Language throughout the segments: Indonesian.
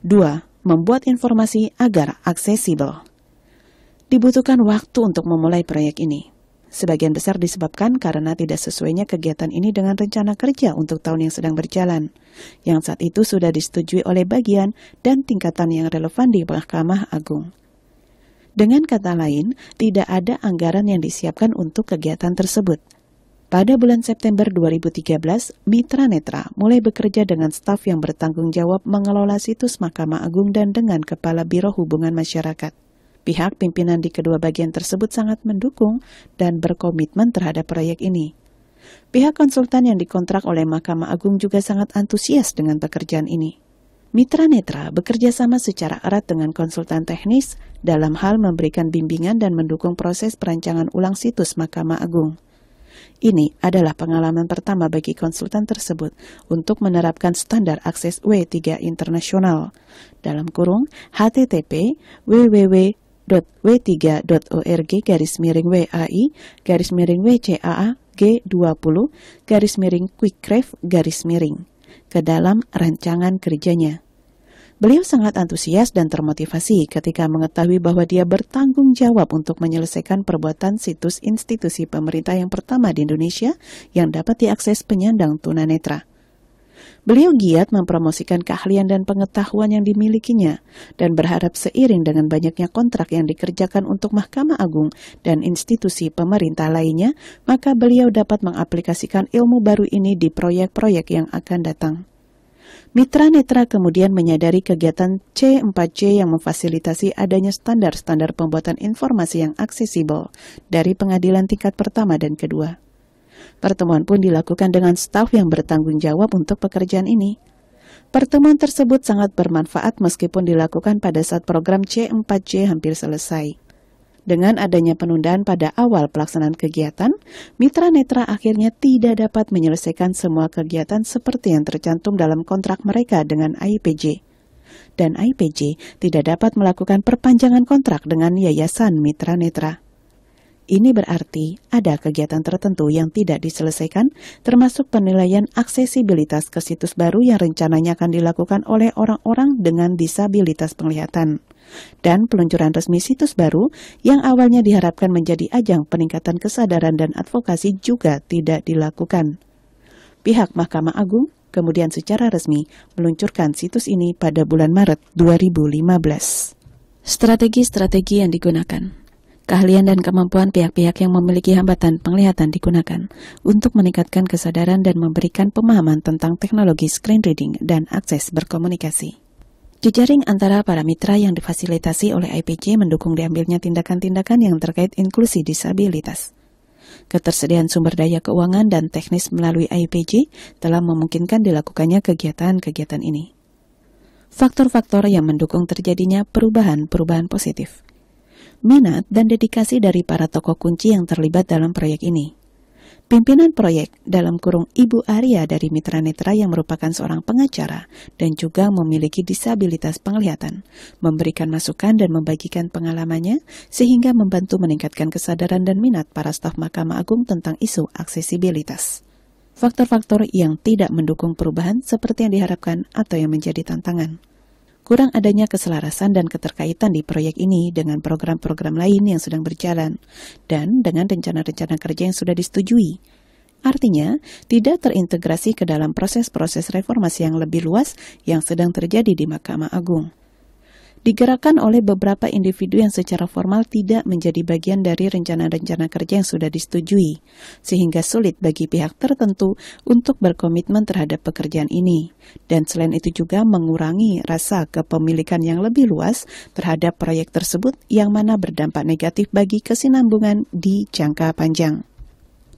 2. Membuat informasi agar aksesibel. Dibutuhkan waktu untuk memulai proyek ini. Sebagian besar disebabkan karena tidak sesuainya kegiatan ini dengan rencana kerja untuk tahun yang sedang berjalan, yang saat itu sudah disetujui oleh bagian dan tingkatan yang relevan di Mahkamah Agung. Dengan kata lain, tidak ada anggaran yang disiapkan untuk kegiatan tersebut. Pada bulan September 2013, Mitra Netra mulai bekerja dengan staf yang bertanggung jawab mengelola situs Mahkamah Agung dan dengan Kepala Biro Hubungan Masyarakat. Pihak pimpinan di kedua bagian tersebut sangat mendukung dan berkomitmen terhadap proyek ini. Pihak konsultan yang dikontrak oleh Mahkamah Agung juga sangat antusias dengan pekerjaan ini. Mitra Netra bekerja sama secara erat dengan konsultan teknis dalam hal memberikan bimbingan dan mendukung proses perancangan ulang situs Mahkamah Agung. Ini adalah pengalaman pertama bagi konsultan tersebut untuk menerapkan standar akses W3 internasional, dalam kurung http://w3.org/WAI/WCAA G20/Quikref/ ke dalam rancangan kerjanya. Beliau sangat antusias dan termotivasi ketika mengetahui bahwa dia bertanggung jawab untuk menyelesaikan perbuatan situs institusi pemerintah yang pertama di Indonesia yang dapat diakses penyandang tunanetra. Beliau giat mempromosikan keahlian dan pengetahuan yang dimilikinya dan berharap seiring dengan banyaknya kontrak yang dikerjakan untuk Mahkamah Agung dan institusi pemerintah lainnya, maka beliau dapat mengaplikasikan ilmu baru ini di proyek-proyek yang akan datang. Mitra Netra kemudian menyadari kegiatan C4C yang memfasilitasi adanya standar-standar pembuatan informasi yang aksesibel dari pengadilan tingkat pertama dan kedua. Pertemuan pun dilakukan dengan staf yang bertanggung jawab untuk pekerjaan ini. Pertemuan tersebut sangat bermanfaat meskipun dilakukan pada saat program C4C hampir selesai. Dengan adanya penundaan pada awal pelaksanaan kegiatan, Mitra Netra akhirnya tidak dapat menyelesaikan semua kegiatan seperti yang tercantum dalam kontrak mereka dengan IPJ. Dan IPJ tidak dapat melakukan perpanjangan kontrak dengan Yayasan Mitra Netra. Ini berarti ada kegiatan tertentu yang tidak diselesaikan, termasuk penilaian aksesibilitas ke situs baru yang rencananya akan dilakukan oleh orang-orang dengan disabilitas penglihatan. Dan peluncuran resmi situs baru yang awalnya diharapkan menjadi ajang peningkatan kesadaran dan advokasi juga tidak dilakukan. Pihak Mahkamah Agung kemudian secara resmi meluncurkan situs ini pada bulan Maret 2015. Strategi-strategi yang digunakan. Keahlian dan kemampuan pihak-pihak yang memiliki hambatan penglihatan digunakan untuk meningkatkan kesadaran dan memberikan pemahaman tentang teknologi screen reading dan akses berkomunikasi. Jejaring antara para mitra yang difasilitasi oleh IPJ mendukung diambilnya tindakan-tindakan yang terkait inklusi disabilitas. Ketersediaan sumber daya keuangan dan teknis melalui IPJ telah memungkinkan dilakukannya kegiatan-kegiatan ini. Faktor-faktor yang mendukung terjadinya perubahan-perubahan positif. Minat dan dedikasi dari para tokoh kunci yang terlibat dalam proyek ini. Pimpinan proyek dalam kurung Ibu Arya dari Mitra Netra yang merupakan seorang pengacara dan juga memiliki disabilitas penglihatan, memberikan masukan dan membagikan pengalamannya sehingga membantu meningkatkan kesadaran dan minat para staf Mahkamah Agung tentang isu aksesibilitas. Faktor-faktor yang tidak mendukung perubahan seperti yang diharapkan atau yang menjadi tantangan. Kurang adanya keselarasan dan keterkaitan di proyek ini dengan program-program lain yang sedang berjalan dan dengan rencana-rencana kerja yang sudah disetujui. Artinya, tidak terintegrasi ke dalam proses-proses reformasi yang lebih luas yang sedang terjadi di Mahkamah Agung. Digerakkan oleh beberapa individu yang secara formal tidak menjadi bagian dari rencana-rencana kerja yang sudah disetujui, sehingga sulit bagi pihak tertentu untuk berkomitmen terhadap pekerjaan ini, dan selain itu juga mengurangi rasa kepemilikan yang lebih luas terhadap proyek tersebut yang mana berdampak negatif bagi kesinambungan di jangka panjang.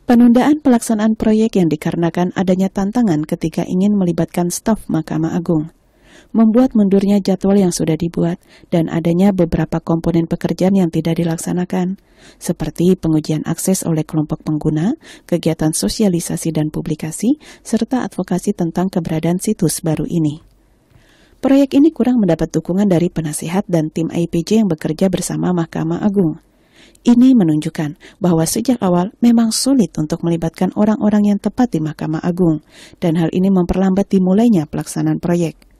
Penundaan pelaksanaan proyek yang dikarenakan adanya tantangan ketika ingin melibatkan staf Mahkamah Agung. Membuat mundurnya jadwal yang sudah dibuat dan adanya beberapa komponen pekerjaan yang tidak dilaksanakan, seperti pengujian akses oleh kelompok pengguna, kegiatan sosialisasi dan publikasi, serta advokasi tentang keberadaan situs baru ini. Proyek ini kurang mendapat dukungan dari penasihat dan tim IPJ yang bekerja bersama Mahkamah Agung. Ini menunjukkan bahwa sejak awal memang sulit untuk melibatkan orang-orang yang tepat di Mahkamah Agung, dan hal ini memperlambat dimulainya pelaksanaan proyek.